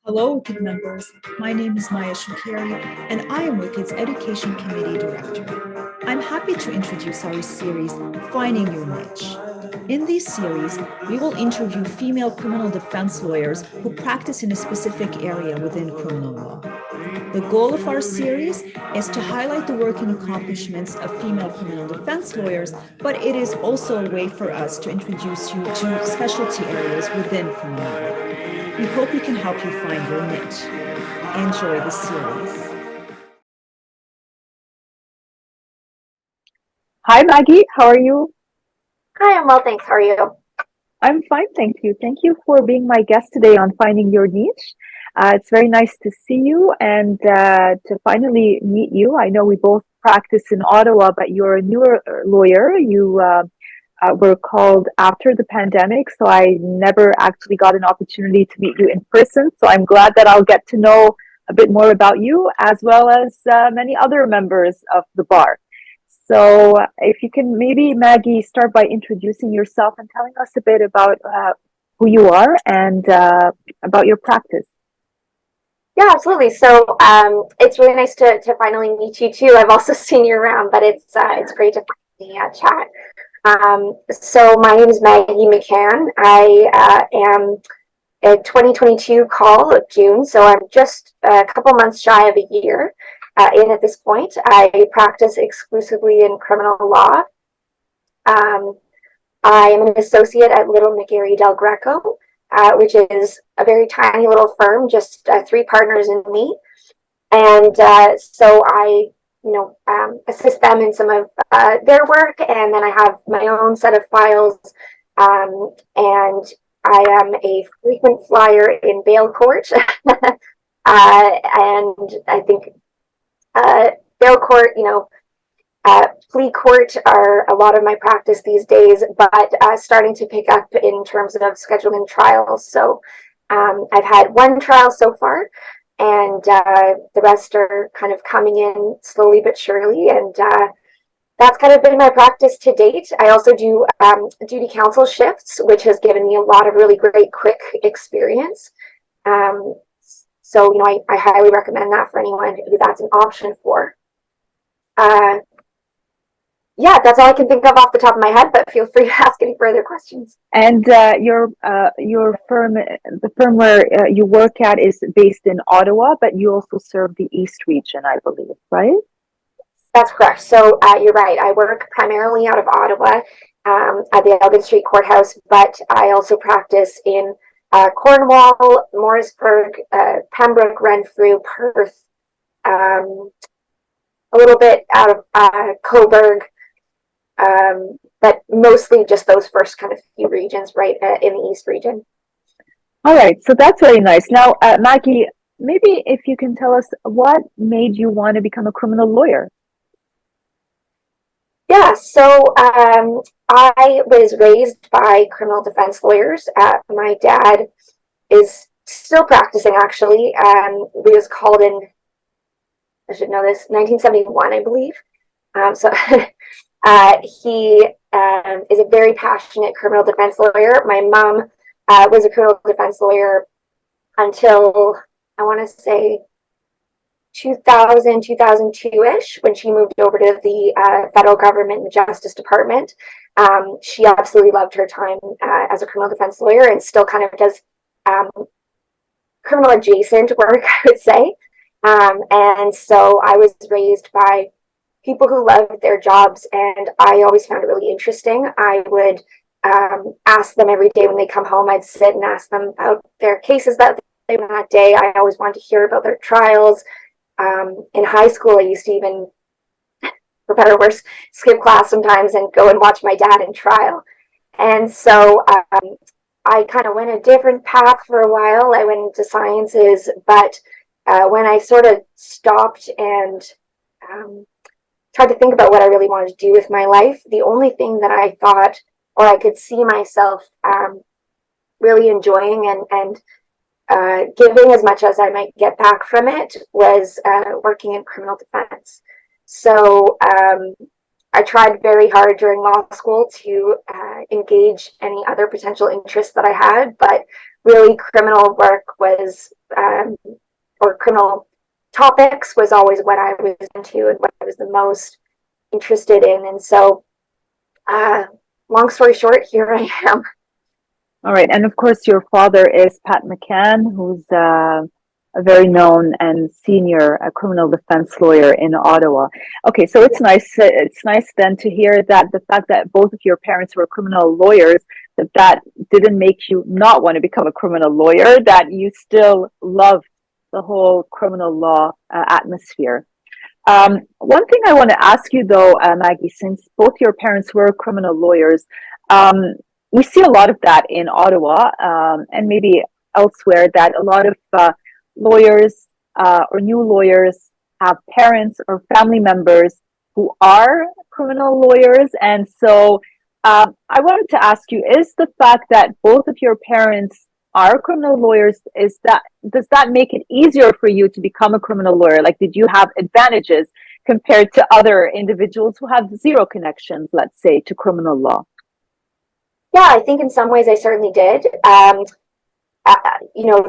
Hello, WiCCD members. My name is Shukairy, and I am WiCCD's Education Committee Director. I'm happy to introduce our series, Finding Your Niche. In this series, we will interview female criminal defense lawyers who practice in a specific area within criminal law. The goal of our series is to highlight the work and accomplishments of female criminal defense lawyers, but it is also a way for us to introduce you to specialty areas within criminal law. We hope we can help you find your niche. Enjoy the series. Hi, Maggie. How are you? Hi, I'm well, thanks. How are you? I'm fine, thank you. Thank you for being my guest today on Finding Your Niche. It's very nice to see you and to finally meet you. I know we both practice in Ottawa, but you're a newer lawyer. You were called after the pandemic, so I never actually got an opportunity to meet you in person. So I'm glad that I'll get to know a bit more about you as well as many other members of the bar. So, if you can maybe, Maggie, start by introducing yourself and telling us a bit about who you are and about your practice. Yeah, absolutely. So it's really nice to finally meet you too. I've also seen you around, but it's great to finally chat. So my name is Maggie McCann. I am a 2022 call of June, so I'm just a couple months shy of a year in at this point. I practice exclusively in criminal law. Um, I am an associate at Lyttle, McGarry, Greco, which is a very tiny little firm, just three partners and me. And so I, assist them in some of their work, and then I have my own set of files. And I am a frequent flyer in bail court, and I think bail court, plea court are a lot of my practice these days, but starting to pick up in terms of scheduling trials. So I've had one trial so far, and the rest are kind of coming in slowly but surely. And that's kind of been my practice to date. I also do duty counsel shifts, which has given me a lot of really great, quick experience. Um, I highly recommend that for anyone who that's an option for. Uh, yeah, that's all I can think of off the top of my head, but feel free to ask any further questions. And your firm, the firm where you work at, is based in Ottawa, but you also serve the East region, I believe, right? That's correct. So you're right. I work primarily out of Ottawa at the Elgin Street Courthouse, but I also practice in Cornwall, Morrisburg, Pembroke, Renfrew, Perth, a little bit out of Coburg, but mostly just those first kind of few regions, right, in the East region. All right, so that's very nice. Now, Maggie, maybe if you can tell us what made you want to become a criminal lawyer? Yeah, so I was raised by criminal defense lawyers. My dad is still practicing, actually. He was called in, I should know this, 1971, I believe. So he is a very passionate criminal defense lawyer. My mom was a criminal defense lawyer until, I want to say, 2000, 2002-ish, when she moved over to the federal government, the Justice Department. She absolutely loved her time as a criminal defense lawyer, and still kind of does criminal adjacent work, I would say. And so I was raised by people who loved their jobs, and I always found it really interesting. I would ask them every day when they come home. I'd sit and ask them about their cases that they won that day. I always wanted to hear about their trials. In high school, I used to even, for better or worse, skip class sometimes and go and watch my dad in trial. And so I kind of went a different path for a while. I went into sciences, but when I sort of stopped and tried to think about what I really wanted to do with my life, the only thing that I thought, or I could see myself really enjoying and giving as much as I might get back from it, was working in criminal defense. So I tried very hard during law school to engage any other potential interests that I had, but really criminal work was, or criminal topics was always what I was into and what I was the most interested in. And so, long story short, here I am. All right. And of course, your father is Pat McCann, who's a very known and senior criminal defense lawyer in Ottawa. Okay, so it's nice. It's nice then to hear that the fact that both of your parents were criminal lawyers, that didn't make you not want to become a criminal lawyer, that you still love the whole criminal law atmosphere. One thing I want to ask you though, Maggie, since both your parents were criminal lawyers, we see a lot of that in Ottawa and maybe elsewhere, that a lot of lawyers or new lawyers have parents or family members who are criminal lawyers. And so I wanted to ask you, is the fact that both of your parents are criminal lawyers, does that make it easier for you to become a criminal lawyer? Like, did you have advantages compared to other individuals who have zero connections, let's say, to criminal law? Yeah, I think in some ways I certainly did.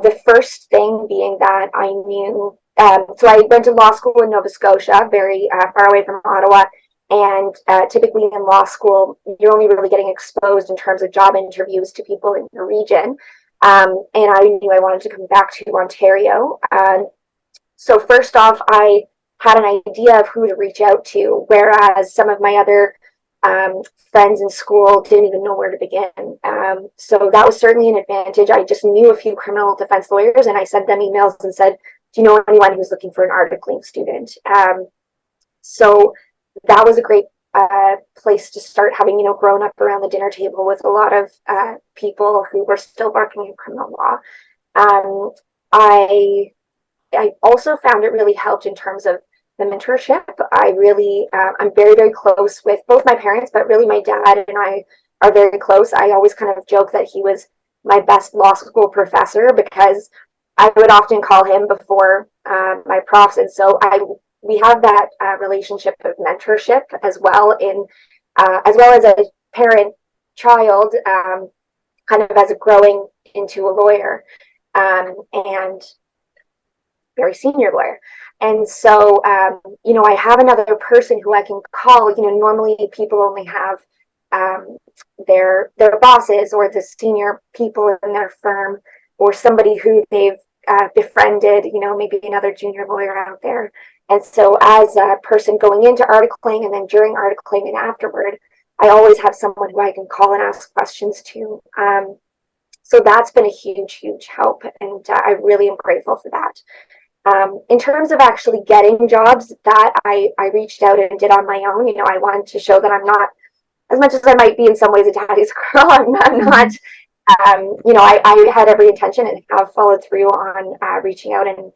The first thing being that I knew, so I went to law school in Nova Scotia, very far away from Ottawa. And typically in law school, you're only really getting exposed in terms of job interviews to people in the region. And I knew I wanted to come back to Ontario. So first off, I had an idea of who to reach out to, whereas some of my other friends in school didn't even know where to begin. So that was certainly an advantage. I just knew a few criminal defense lawyers, and I sent them emails and said, do you know anyone who's looking for an articling student? So that was a great place to start, having, grown up around the dinner table with a lot of people who were still working in criminal law. I also found it really helped in terms of the mentorship. I'm very, very close with both my parents, but really my dad and I are very close. I always kind of joke that he was my best law school professor, because I would often call him before my profs. And so we have that relationship of mentorship as well, as well as a parent-child, kind of as a growing into a lawyer, and very senior lawyer. And so, I have another person who I can call. Normally people only have their bosses or the senior people in their firm, or somebody who they've befriended, maybe another junior lawyer out there. And so as a person going into articling and then during articling and afterward, I always have someone who I can call and ask questions to. So that's been a huge, huge help. And I really am grateful for that. In terms of actually getting jobs, that I reached out and did on my own. I wanted to show that I'm not, as much as I might be in some ways a daddy's girl, I'm not, I had every intention and have followed through on reaching out and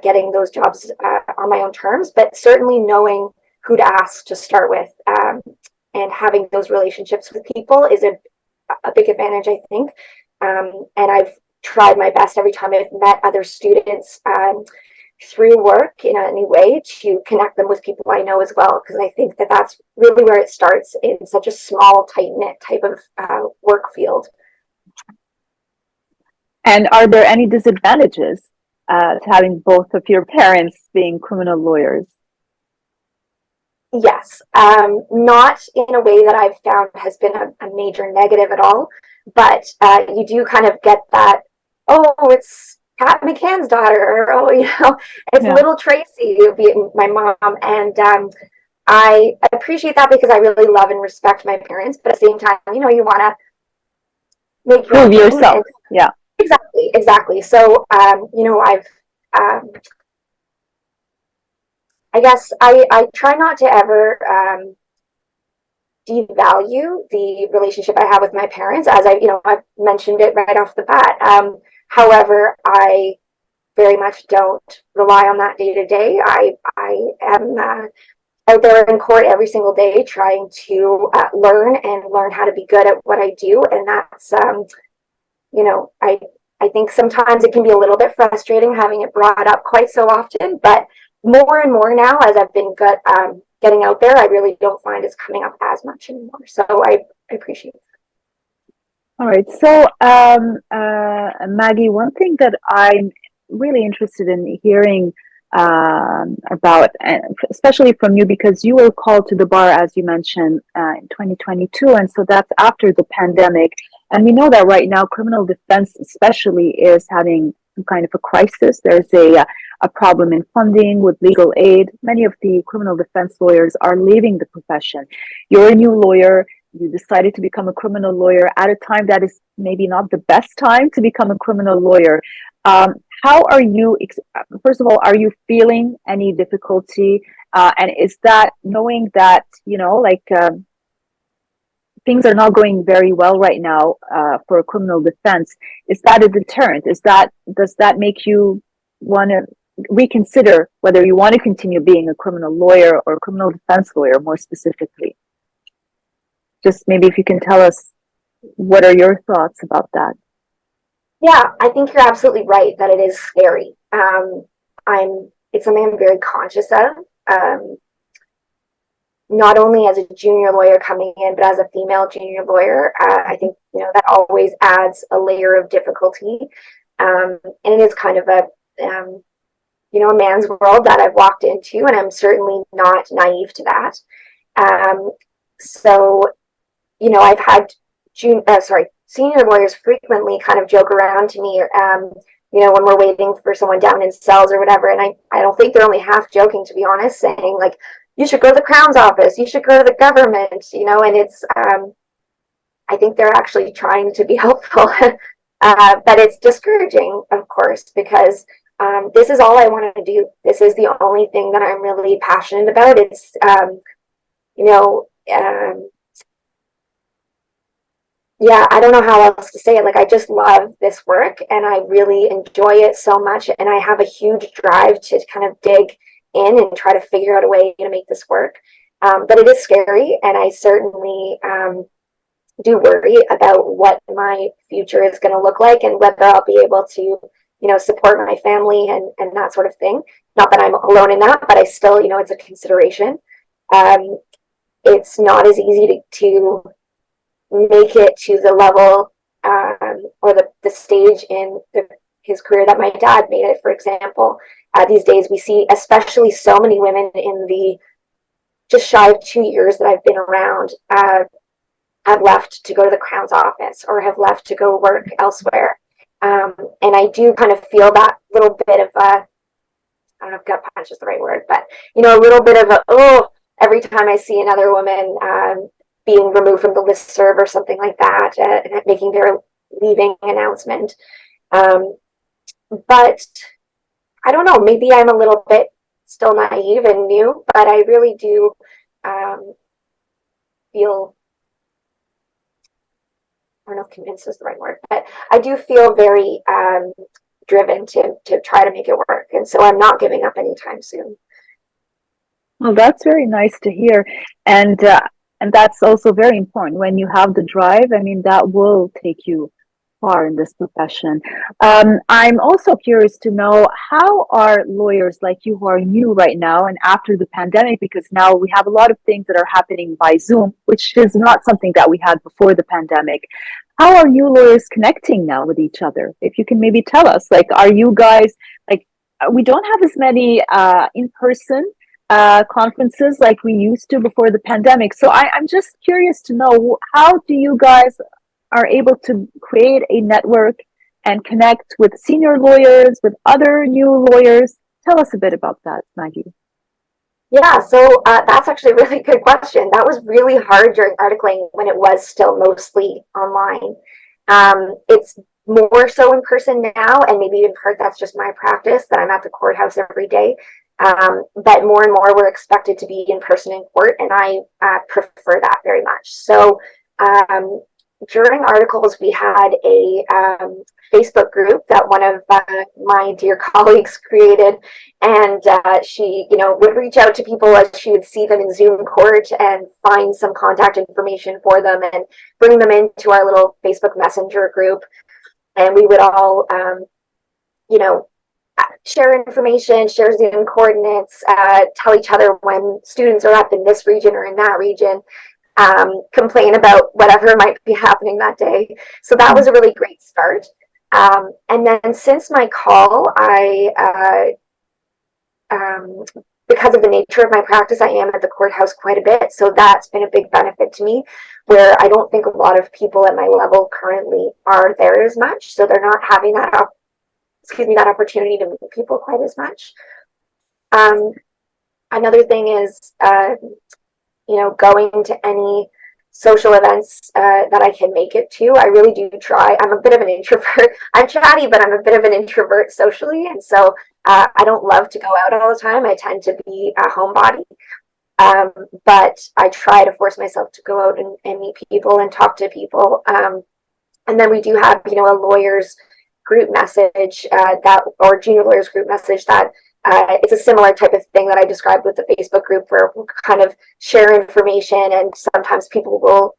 getting those jobs on my own terms, but certainly knowing who to ask to start with, and having those relationships with people is a big advantage, I think. And I've tried my best every time I've met other students through work in any way to connect them with people I know as well, because I think that that's really where it starts in such a small, tight-knit type of work field. And are there any disadvantages to having both of your parents being criminal lawyers? Yes, not in a way that I've found has been a major negative at all, but you do kind of get that, oh, it's Pat McCann's daughter, or, it's little Tracy, being my mom. And I appreciate that because I really love and respect my parents, but at the same time, you want to make prove yourself. Yeah. Exactly. So, I've, I guess I try not to ever devalue the relationship I have with my parents, as I've mentioned it right off the bat. However, I very much don't rely on that day to day. I am out there in court every single day trying to learn how to be good at what I do. And that's, I think sometimes it can be a little bit frustrating having it brought up quite so often, but more and more now, as I've been getting out there, I really don't find it's coming up as much anymore. So I appreciate it. All right. So, Maggie, one thing that I'm really interested in hearing about, especially from you, because you were called to the bar, as you mentioned, in 2022. And so that's after the pandemic. And we know that right now, criminal defense especially is having some kind of a crisis. There's a problem in funding with legal aid. Many of the criminal defense lawyers are leaving the profession. You're a new lawyer. You decided to become a criminal lawyer at a time that is maybe not the best time to become a criminal lawyer. How are you, first of all, are you feeling any difficulty? And is that knowing that, things are not going very well right now for criminal defense, is that a deterrent? Does that make you want to reconsider whether you want to continue being a criminal lawyer or a criminal defense lawyer more specifically? Just maybe if you can tell us, what are your thoughts about that? Yeah, I think you're absolutely right that it is scary. It's something I'm very conscious of. Not only as a junior lawyer coming in, but as a female junior lawyer, I think that always adds a layer of difficulty, and it is kind of a a man's world that I've walked into, and I'm certainly not naive to that. So I've had senior lawyers frequently kind of joke around to me, when we're waiting for someone down in cells or whatever. And I don't think they're only half joking, to be honest, saying like, you should go to the Crown's office, you should go to the government, and it's, I think they're actually trying to be helpful. But it's discouraging, of course, because this is all I want to do. This is the only thing that I'm really passionate about. It's, yeah, I don't know how else to say it. Like, I just love this work and I really enjoy it so much. And I have a huge drive to kind of dig in and try to figure out a way to make this work. But it is scary. And I certainly do worry about what my future is going to look like and whether I'll be able to, support my family and that sort of thing. Not that I'm alone in that, but I still, it's a consideration. It's not as easy to make it to the level or the stage in his career that my dad made it, for example. These days we see especially so many women in the just shy of 2 years that I've been around have left to go to the Crown's office or have left to go work elsewhere. And I do kind of feel that little bit of I don't know if gut punch is the right word, but a little bit of every time I see another woman being removed from the listserv or something like that, and making their leaving announcement. But I don't know, maybe I'm a little bit still naive and new, but I really do feel, I don't know if convinced is the right word, but I do feel very driven to try to make it work. And so I'm not giving up anytime soon. Well, that's very nice to hear. And that's also very important. When you have the drive, I mean, that will take you far in this profession. I'm also curious to know, how are lawyers like you who are new right now and after the pandemic, because now we have a lot of things that are happening by Zoom, which is not something that we had before the pandemic. How are you lawyers connecting now with each other? If you can maybe tell us, like, are you guys, like, we don't have as many in-person conferences like we used to before the pandemic. So I'm just curious to know, how do you guys are able to create a network and connect with senior lawyers, with other new lawyers? Tell us a bit about that, Maggie. Yeah, so that's actually a really good question. That was really hard during articling when it was still mostly online. It's more so in person now, and maybe in part that's just my practice, that I'm at the courthouse every day. But more and more we're expected to be in person in court, and I prefer that very much. So during articles, we had a Facebook group that one of my dear colleagues created, and she, would reach out to people as she would see them in Zoom court and find some contact information for them and bring them into our little Facebook Messenger group. And we would all, share information, share Zoom coordinates, tell each other when students are up in this region or in that region, complain about whatever might be happening that day. So that was a really great start. And then since my call, because of the nature of my practice, I am at the courthouse quite a bit. So that's been a big benefit to me, where I don't think a lot of people at my level currently are there as much. So they're not having that that opportunity to meet people quite as much. Another thing is, going to any social events that I can make it to. I really do try. I'm a bit of an introvert. I'm chatty, but I'm a bit of an introvert socially. And so I don't love to go out all the time. I tend to be a homebody. But I try to force myself to go out and meet people and talk to people. And then we do have, a lawyers group message or junior lawyers group message that it's a similar type of thing that I described with the Facebook group, where we'll kind of share information, and sometimes people will,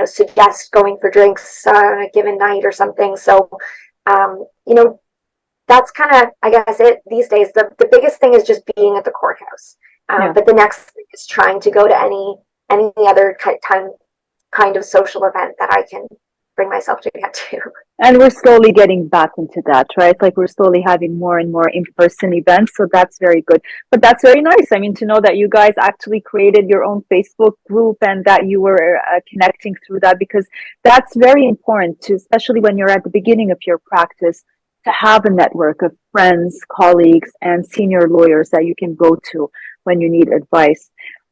suggest going for drinks on a given night or something. So, that's kind of, I guess, it these days. The biggest thing is just being at the courthouse. But the next thing is trying to go to any other kind of social event that I can bring myself to get to. And we're slowly getting back into that, right? Like we're slowly having more and more in-person events. So that's very good. But that's very nice. I mean, to know that you guys actually created your own Facebook group and that you were connecting through that, because that's very important to, especially when you're at the beginning of your practice, to have a network of friends, colleagues, and senior lawyers that you can go to when you need advice.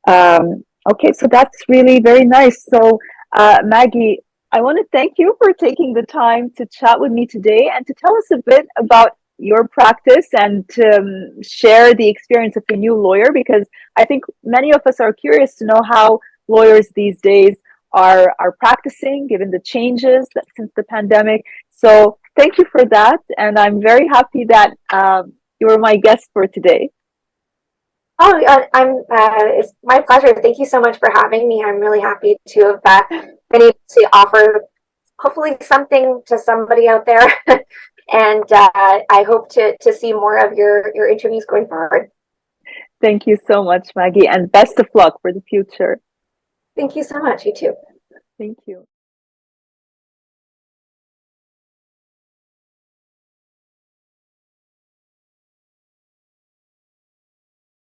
Okay, so that's really very nice. So, Maggie, I want to thank you for taking the time to chat with me today and to tell us a bit about your practice and to share the experience of a new lawyer, because I think many of us are curious to know how lawyers these days are practicing given the changes since the pandemic. So thank you for that. And I'm very happy that you were my guest for today. Oh, it's my pleasure. Thank you so much for having me. I'm really happy to have been able to offer hopefully something to somebody out there. And I hope to see more of your interviews going forward. Thank you so much, Maggie, and best of luck for the future. Thank you so much. You too. Thank you.